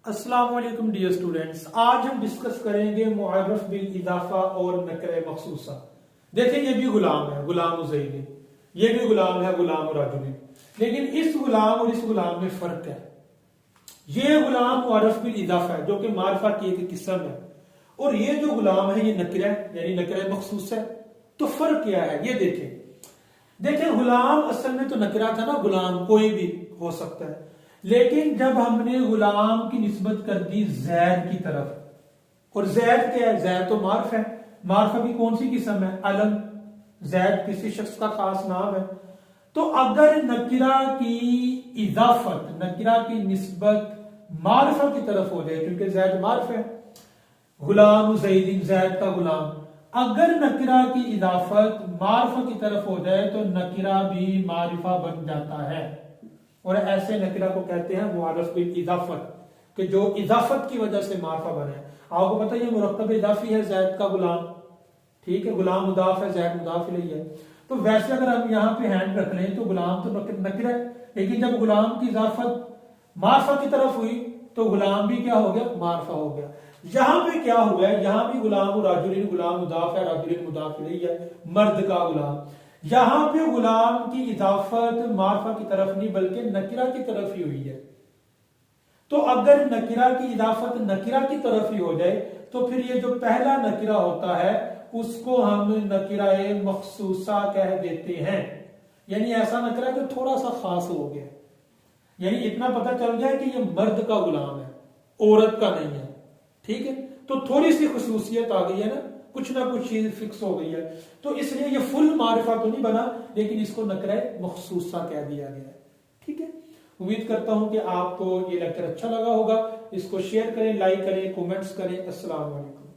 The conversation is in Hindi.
अस्सलाम वालेकुम डियर स्टूडेंट्स, आज हम डिस्कस करेंगे मुअर्रफ बिल इजाफा और नकरे मखसूसा। देखिए ये भी गुलाम है, गुलाम ज़ैदी, ये भी गुलाम है, गुलाम राजुली। लेकिन इस गुलाम और इस गुलाम में फर्क है। ये गुलाम मुअर्रफ बिल इजाफा है जो कि मारिफा की एक किस्म है, और ये जो गुलाम है ये नकरा यानी नकरे मखसूस है। तो फर्क क्या है ये देखें गुलाम असल में तो नकरा था ना, गुलाम कोई भी हो सकता है। लेकिन जब हमने गुलाम की निस्बत कर दी जैद की तरफ, और जैद क्या है? जैद तो मार्फ है। मार्फा की कौन सी किस्म है? अलम। जैद किसी शख्स का खास नाम है। तो अगर नकिरा की इजाफत, नकिरा की निस्बत मार्फा की तरफ हो जाए, क्योंकि जैद मार्फ है, गुलाम ज़ैदी जैद का गुलाम, अगर नकिरा की इजाफत मार्फा की तरफ हो जाए तो नकिरा भी मारिफा बन जाता है। और ऐसे नकिरा को कहते हैं मुअर्रफ बिल इजाफत, कि जो इजाफत की वजह से मारिफा बने। आपको पता है ये मुरक्कब इजाफी है, जैद का गुलाम, ठीक है, गुलाम मुदाफ है, जैद मुदाफ इलैहि है। तो वैसे अगर हम यहाँ पे हैंड रख लें तो गुलाम तो नकिरा है, लेकिन जब गुलाम की इजाफत मारिफा की तरफ हुई तो गुलाम भी क्या हो गया? मारिफा हो गया। यहां पे क्या हुआ है? यहां भी गुलाम राजुलिन, गुलाम मुदाफ है, राजुलिन मुदाफ इलैहि है, मर्द का गुलाम। यहां पे गुलाम की इजाफत मारिफा की तरफ नहीं बल्कि नकिरा की तरफ ही हुई है। तो अगर नकिरा की इजाफत नकिरा की तरफ ही हो जाए तो फिर ये जो पहला नकिरा होता है उसको हम नकिराए मखसूसा कह देते हैं। यानी ऐसा नकिरा जो थोड़ा सा खास हो गया, यानी इतना पता चल गया कि ये मर्द का गुलाम है, औरत का नहीं है। ठीक है, तो थोड़ी सी खुसूसियत आ गई है ना कुछ चीज फिक्स हो गई है। तो इसलिए ये फुल मारिफा तो नहीं बना, लेकिन इसको नकरे मखसूसा कह दिया गया है। ठीक है, उम्मीद करता हूं कि आपको ये लेक्चर अच्छा लगा होगा। इसको शेयर करें, लाइक करें, कमेंट्स करें। अस्सलाम वालेकुम।